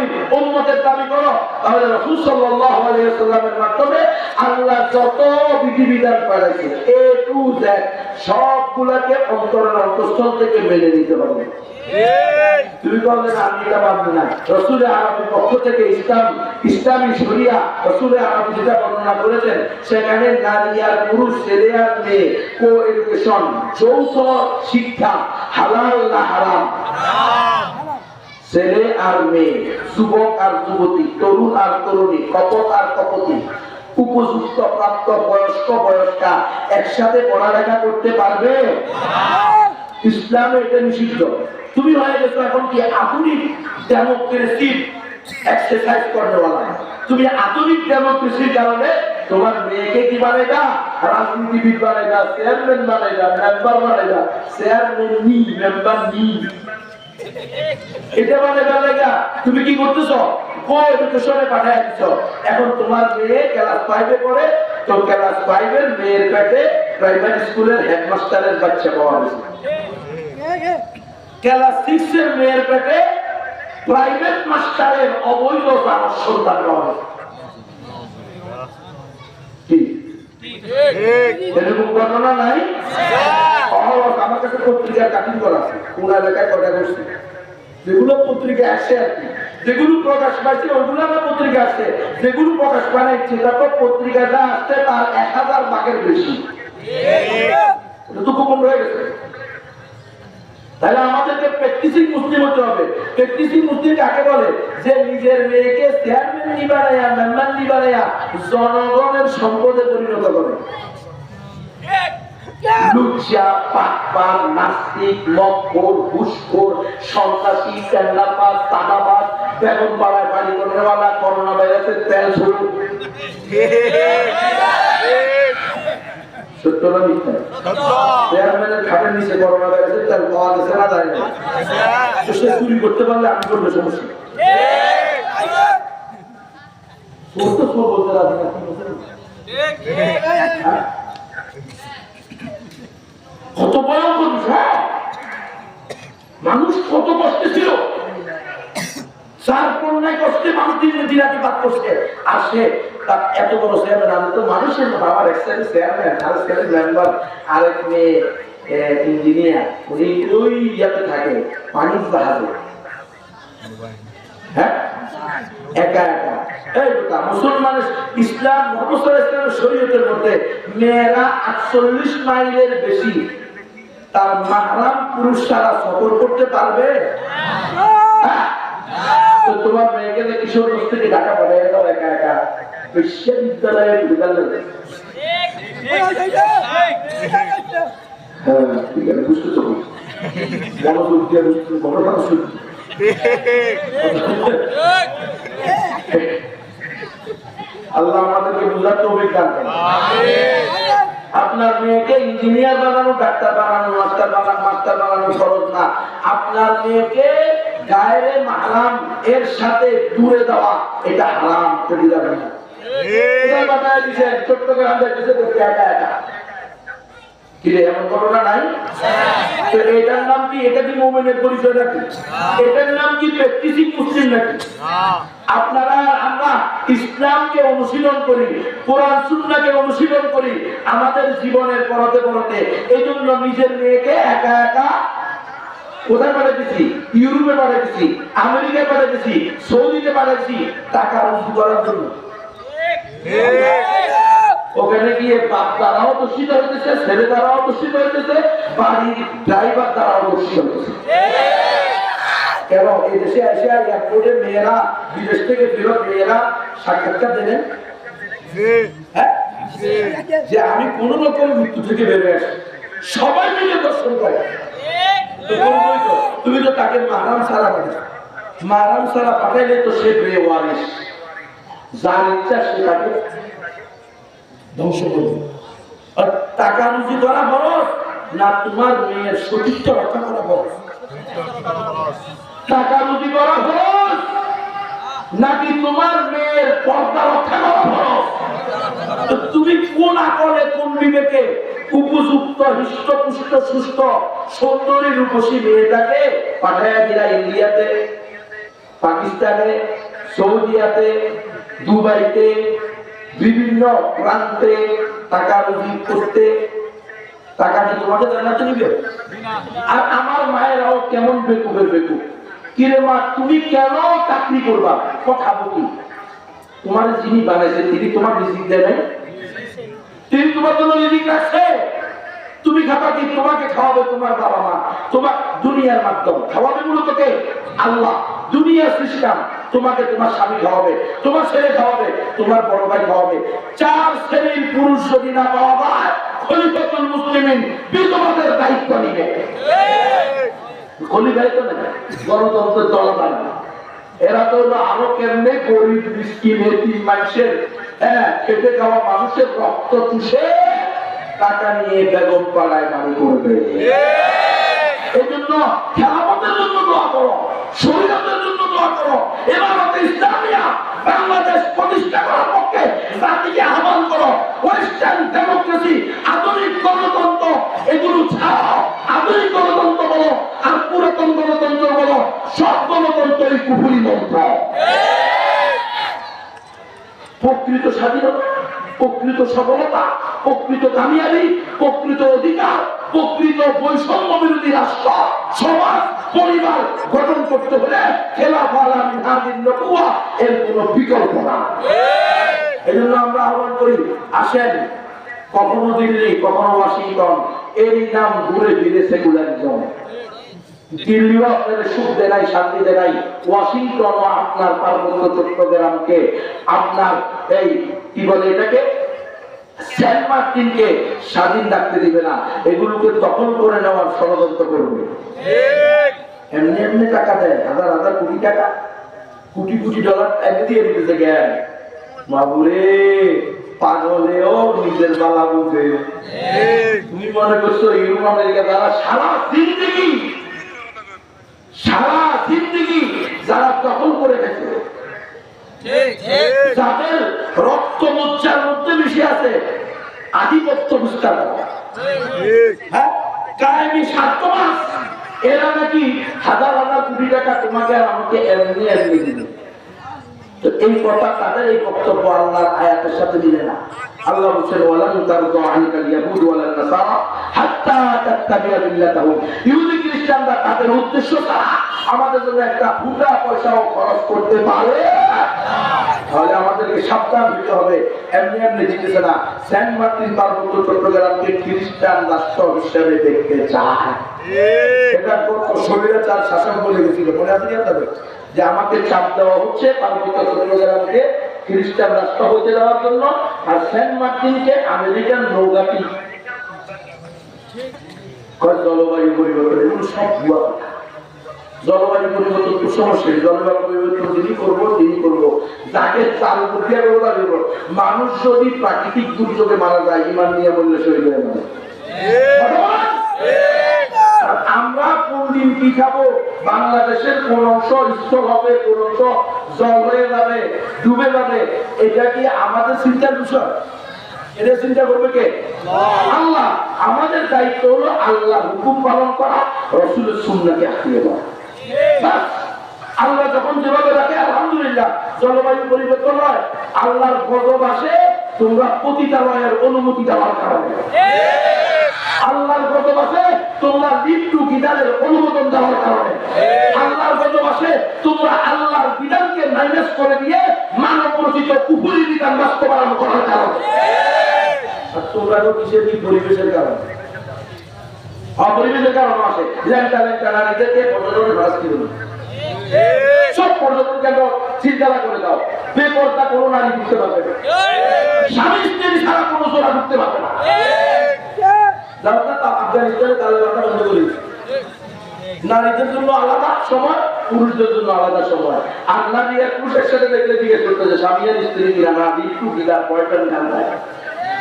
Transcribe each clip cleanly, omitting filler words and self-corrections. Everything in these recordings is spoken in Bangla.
নবীর উম্মতের দাবি করো, তাহলে রাসূল সাল্লাল্লাহু আলাইহি ওয়াসাল্লামের মাধ্যমে আল্লাহ যত বিধিবিধান পাঠাইছেন এ টু জেড সবগুলোকে অন্তরের অন্তঃস্থল থেকে মেনে নিতে হবে। তুমি বললে আমি এটা মানব না, রাসূলের আরবীর পক্ষ থেকে ইসলামী শরিয়া রাসূলের আরবী যেটা বর্ণনা করেছেন সেখানে নারী আর পুরুষ, ছেলে আর মেয়ে কো এডুকেশন, যৌথ শিক্ষা, হালাল না হারাম, ছেলে আর মেয়ে, যুবক আর যুবতী, তরুণ আর তরুণী, কপট আর কপতি, উপযুক্ত প্রাপ্ত বয়স্ক বয়স্কা একসাথে পড়ালেখা করতে পারবে? ইসলামে এটা নিষিদ্ধ। তুমি হয়ে গেছো এখন কি আধুনিক ডেমোক্রেসি এক্সারসাইজ করতে বলা। তুমি আধুনিক ডেমোক্রেসির কারণে তোমার মেয়েকে কি বানাইবা? রাজনীতিবিদ বানাইবা, চেয়ারম্যান বানাইবা, মেম্বার বানাইবা, চেয়ারম্যান নি, মেম্বার নি, এটা বানাইবা লাগা তুমি কি করতেছো? কোএডুকেশনে পাঠায় দিছো। এখন তোমার মেয়ে ক্লাস 5 এ পড়ে, তো ক্লাস 5 এর মেয়ের পেটে প্রাইমারি স্কুলের হেডমাস্টারের বাচ্চা পাওয়া গেছে। ক্লাস 6 এর মেয়ের পেটে প্রাইভেট মাস্টারের অবৈধ সন্তান পাওয়া গেছে। এরকম ঘটনা নাই? আমার কাছে পত্রিকার কাটিং করা আছে, কোন এলাকায় কটা করছে, যেগুলো পত্রিকা আসে আর কি, যেগুলো প্রকাশ পাইছে ওইগুলো আমার পত্রিকা আসছে, যেগুলো প্রকাশ পায় না তারপর পত্রিকাটা আসছে তার 1000 ভাগের বেশি। এটা তো গোপন হয়ে গেছে। তাহলে আমাদেরকে প্র্যাকটিসিং মুসলিম হতে হবে। প্র্যাকটিসিং মুসলিম কাকে বলে? যে নিজের মেয়েকে চেয়ারম্যান নি বানায়া, মেম্বার নি বানায়া জনগণের সম্পদে পরিণত করে। লুচ্চা, পাকপার, নাস্তিক, মদখোর, ঘুষখোর, সন্ত্রাসী, টেন্ডারবাজ, চাঁদাবাজ, বেগম পাড়ায় বাড়ি করেওয়ালা, করোনা ভাইরাসের তেল শুরু। সত্য না মিথ্যা? চেয়ারম্যানের খাটের নিচে করোনা ভাইরাসের তেল পাওয়া গেছে না যায় না? সে চুরি করতে পারলে আমি করবো, সমস্যা বলতে রাজি না। কত ভয়ঙ্কর বিষয়, মানুষ কত কষ্টে ছিল, যার করোনায় কষ্টে মানুষ দিনাতে বাদ করছে, আর সে তার এত বড় চেয়ারম্যান। আমি তো মানুষের বাবার একসাথে চেয়ারম্যান, আর সাথে মেম্বার, আরেক মেয়ে ইঞ্জিনিয়ার, উনি ওই ইয়াতে থাকে পানির জাহাজে, হ্যাঁ একা একা। মুসলমানের ইসলাম ইসলামের শরীয়তের মধ্যে মেয়েরা 48 মাইলের বেশি তার মাহরাম পুরুষ ছাড়া সফর করতে পারবে? তো তোমার মেয়েকে যে কিশোরগঞ্জ থেকে ঢাকা পাঠিয়ে দাও একা একা বিশ্ববিদ্যালয়ে বিদ্যালয়ে, হ্যাঁ ঠিক আছে, বুঝতে তো মনোযোগ দিয়ে বুঝতে ঘটনা শুনছি। আল্লাহ আমাদেরকে বুঝার তৌফিক দান করেন। আপনার মেয়েকে ইঞ্জিনিয়ার বানানো, ডাক্তার বানানো, মাস্টার বানানো খরচ না। আপনার মেয়েকে গায়ের মাহরাম এর সাথে দূরে দেওয়া, এটা হারাম করে যাবে না। ছোট্ট করে আমরা কিছু করতে একা একা কিরে, এমন ঘটনা নাই? তো এটার নাম কি? এটা কি মুমিনের পরিচয় নাকি? এটার নাম কি প্র্যাকটিসিং মুসলিম নাকি? আপনারা আমরা ইসলামকে অনুশীলন করি, কোরআন সুন্নাহকে অনুশীলন করি আমাদের জীবনের পরতে পরতে। এই জন্য নিজের মেয়েকে একা একা কোথায় পাঠিয়েছি? ইউরোপে পাঠিয়েছি, আমেরিকায় পাঠিয়েছি, সৌদিতে পাঠিয়েছি টাকা রুজি করার জন্য। ওখানে গিয়ে বাপ দ্বারাও দূষিত হইতেছে, ছেলে দ্বারাও দূষিত হইতেছে, বাড়ির ড্রাইভার দ্বারাও দূষিত হইতেছে। কেন এই দেশে এসে এয়ারপোর্টে মেয়েরা, বিদেশ থেকে ফেরত মেয়েরা সাক্ষাৎকার দেবেন যে আমি কোন রকম মৃত্যু থেকে বেরোয় আসি, সবাই মিলে দর্শন করে। তুমি তো তাকে মাহরাম ছাড়া পাঠাই, মাহরাম ছাড়া পাঠাইলে তো সে বেওয়ারিশ, যার ইচ্ছা সে তাকে ধ্বংস করবে। আর টাকা রুজি করা খরচ না তোমার মেয়ের সতীত্ব রক্ষা করা খরচ? টাকা রুজি করা খরচ নাকি তোমার মেয়ের পর্দা রক্ষা করা খরচ? তুমি কোন আকলে, কোন বিবেকে উপযুক্ত হৃষ্টপুষ্ট সুস্থ সুন্দরী রূপসী মেয়েটাকে পাঠাইয়া দিলা ইন্ডিয়াতে? পাকিস্তানে, সৌদিয়াতে, দুবাইতে, বিভিন্ন প্রান্তে টাকা রুজি করতে, টাকা কি তোমাকে জানাতে নিবে? আর আমার মায়েরাও কেমন বেকুবের বেকুব, কিরে মা তুমি কেন চাকরি করবা? কথা বলি, তোমার যিনি বানাইছে তিনি তোমার রিজিক দেয় নাই? তিনি তোমার জন্য রিজিক রাখছে। তুমি খাবা কি? তোমাকে খাওয়াবে তোমার বাবা মা, তোমার দুনিয়ার মাধ্যম খাওয়াবে মূলত কে? আল্লাহ। দুনিয়ার সিস্টেম, তোমাকে তোমার স্বামী খাওয়াবে, তোমার ছেলে খাওয়াবে, তোমার বড় ভাই খাওয়াবে। 4 শ্রেণীর পুরুষ যদি না পাওয়া যায়, খলিফাতুল মুসলিমিন বিধবাদের দায়িত্ব নিবে। খলিফাই তো না, গণতন্ত্রের দলদার। এরা তো আরো কেমনে গরিব মিসকিন এতিম মানুষের, খেটে খাওয়া মানুষের রক্ত চুষে টাকা নিয়ে বেগম পাড়ায় বাড়ি করবে। এই জন্য খেলাফতের জন্য দোয়া করো, শরীয়তের জন্য দোয়া করো, ইমারতে ইসলামিয়া বাংলাদেশ প্রতিষ্ঠা করার পক্ষে জাতিকে আহ্বান করো। ওয়েস্টার্ন ডেমোক্রেসি, আধুনিক গণতন্ত্র, এগুলো ছাড়াও আধুনিক গণতন্ত্র বলো আর পুরাতন গণতন্ত্র বলো, সব গণতন্ত্রই কুফরি মন্ত্র। প্রকৃত স্বাধীনতা, প্রকৃত সফলতা, প্রকৃত কামিয়াবি, প্রকৃত অধিকার, প্রকৃত বৈষম্য বিরোধী রাষ্ট্র, সমাজ, পরিবার গঠন করতে হলে খেলাফত এর কোন বিকল্প না। এই জন্য আমরা আহ্বান করি, আসেন, কখনো দিল্লি, কখনো ওয়াশিংটন, এর নাম ঘুরে ফিরে সেকুলারিজম। দিল্লিও আপনাদের সুখ দেয় নাই, শান্তি দেয় নাই। ওয়াশিংটন আপনার পার্বত্য চট্টগ্রামকে, আপনার এই কি বলে এটাকে, সেন্ট মার্টিনকে স্বাধীন রাখতে দিবে না, এগুলোকে দখল করে নেওয়ার ষড়যন্ত্র করবে। এমনি এমনি টাকা দেয়, হাজার হাজার কোটি টাকা, কোটি কোটি ডলার দিয়ে দিতেছে জ্ঞান। বাবুরে, পাগলেও নিজের বালা বুঝে। তুমি মনে করছো ইউরোপ আমেরিকা যারা সারা জিন্দেগি যারা দখল করে গেছে, যাদের রক্ত মোচ্চার মধ্যে মিশে আছে আধিপত্য বিস্তার করা, কায়েমি স্বার্থবাদ, এরা নাকি হাজার হাজার কোটি টাকা তোমাকে আর আমাকে এমনি এমনি দিবে। তো এই কথা, তাদের এই বক্তব্য আল্লাহর আয়াতের সাথে মিলে না। আল্লাহ বলেন, ওয়ালান তারদু আনকাল ইয়াহুদ ওয়ালান নাসারা হাত্তা তাত্তাবিআ মিল্লাতাহুম। ইহুদি খ্রিস্টানরা তাদের উদ্দেশ্য তারা আমাদের জন্য একটা ফুটা পয়সাও খরচ করতে পারে না। তাহলে আমাদেরকে সাবধান হতে হবে, এমনি এমনি দিতেছে না। সেন্ট মার্টিন পার্বত্য চট্টগ্রামকে খ্রিস্টান রাষ্ট্র হিসেবে দেখতে চায়। এটা স্বৈরাচার শাসক বলে গেছিল, মনে আছে কি আপনাদের? যে আমাকে চাপ দেওয়া হচ্ছে পার্বত্য চট্টগ্রামকে খ্রিস্টান রাষ্ট্র হতে দেওয়ার জন্য, আর সেন্ট মার্টিনকে আমেরিকান নৌঘাঁটি। জলবায়ু পরিবর্তন, এগুলো সব ভুয়া। জলবায়ু পরিবর্তন কুসংস্কার, জলবায়ু পরিবর্তন যিনি করবো, যাকে তার উপর দিয়ে করবো। মানুষ যদি প্রাকৃতিক দুর্যোগে মারা যায়, ইমান নিয়ে বললে শহীদ হয়ে যাবে। আমরা কোন দিন কি খাবো, বাংলাদেশের কোন অংশ স্থল হবে, কোন অংশ জল হয়ে যাবে, ডুবে যাবে, এটা কি আমাদের চিন্তার বিষয়? এটা চিন্তা করবে কে? আল্লাহ। আমাদের দায়িত্ব হলো আল্লাহর হুকুম পালন করা, রাসূলের সুন্নাহকে আঁকড়ে ধরা। আল্লাহ যখন যেভাবে রাখে, আলহামদুলিল্লাহ, জলবায়ু পরিবর্তন হয়, আল্লাহর গজব আসে তোমরা পতিতালয়ের অনুমতি দেওয়ার কারণে। আল্লাহর গজব আসে তোমরা লিপ্টু গিটারের অনুমোদন দেওয়ার কারণে। আল্লাহর গজব আসে তোমরা আল্লাহর বিধানকে মাইনাস করে দিয়ে মানব রচিত কুফরি বিধান বাস্তবায়ন করার কারণে। আর তোমরা তো কিসের কি পরিবেশের কারণে, অপরিবেশের কারণে আসে। নারীদেরকে পর্যটনের ভাড়া ছিল না, সব পর্যটন কেন্দ্র চিন্তা করে দাও, বেপরদা কোনো নারী ঢুকতে পারবে না, স্বামী স্ত্রী ছাড়া কোনো জোড়া ঢুকতে পারবে না। আফগানিস্তানের তালেবানরা বন্ধ করেছে, নারীদের জন্য আলাদা সময়, পুরুষদের জন্য আলাদা সময়। আর নারী আর পুরুষ একসাথে দেখলে জিজ্ঞেস করতে যে স্বামী আর স্ত্রী কিনা, না একটু গিলা বয়ফ্রেন্ড গার্লফ্রেন্ড,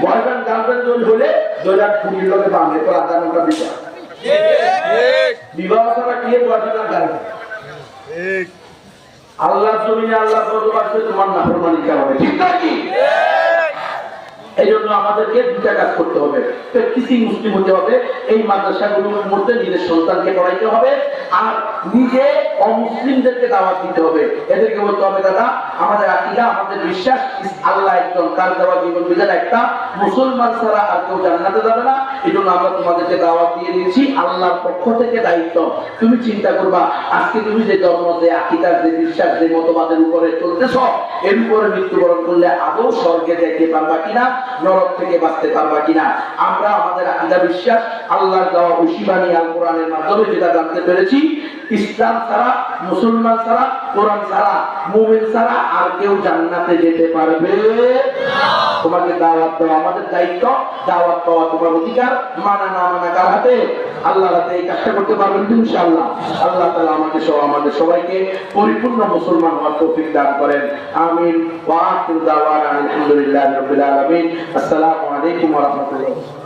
বয়ফ্রেন্ড গার্লফ্রেন্ড যদি হলে দৈরাট পুরীর লোকে বাঁধে তো আধা ঘন্টা বিবাহ, বিবাহ ছাড়া কি বয়ফ্রেন্ড আর গার্লফ্রেন্ড। আল্লাহ জমিনে আল্লাহ গজব আসবে, তোমার নাফরমানি হবে, ঠিক না কি? এই জন্য আমাদেরকে দুটা কাজ করতে হবে। প্র্যাকটিসিং মুসলিম হতে হবে, এই মাদ্রাসাগুলোর মধ্যে নিজের সন্তানকে পড়াইতে হবে, আর নিজে অমুসলিমদেরকে দাওয়াত দিতে হবে। এদেরকে বলতে হবে দাদা আমাদের আকীদা, আমাদের বিশ্বাস আল্লাহ একজন, কার দেওয়া জীবন বিধান একটা, মুসলমান ছাড়া আর কেউ জান্নাতে যাবে না। এই জন্য আমরা তোমাদেরকে দাওয়াত দিয়ে দিয়েছি, আল্লাহর পক্ষ থেকে দায়িত্ব। তুমি চিন্তা করবা আজকে তুমি যে ধর্ম, যে আকীদা, যে বিশ্বাস, যে মতবাদের উপরে চলতেছ, এর উপরে মৃত্যুবরণ করলে আদৌ স্বর্গে যেতে পারবা কিনা, নরক থেকে বাঁচতে পারবা কিনা। আমরা আমাদের আকীদা বিশ্বাস আল্লাহর দেওয়া ওশিবানী আল কোরআনের মাধ্যমে যেটা জানতে পেরেছি, ইসলাম ছাড়া, মুসলমান ছাড়া, কোরআন ছাড়া, মুমিন ছাড়া আর কেউ জান্নাতে যেতে পারবে না। তোমাকে দাওয়াত দেওয়া আমাদের দায়িত্ব, দাওয়াত পাওয়া তোমার অধিকার, মানা না মানা কার হাতে? আল্লাহর হাতে। এই কাজটা করতে পারবেন তো ইনশাআল্লাহ? আল্লাহ তাআলা আমাদের সহ আমাদের সবাইকে পরিপূর্ণ মুসলমান হওয়ার তৌফিক দান করেন। আমিন। ওয়া আখিরু দাওয়ানা আলহামদুলিল্লাহি রাব্বিল আলামিন। আসসালামু আলাইকুম ওয়া রাহমাতুল্লাহ।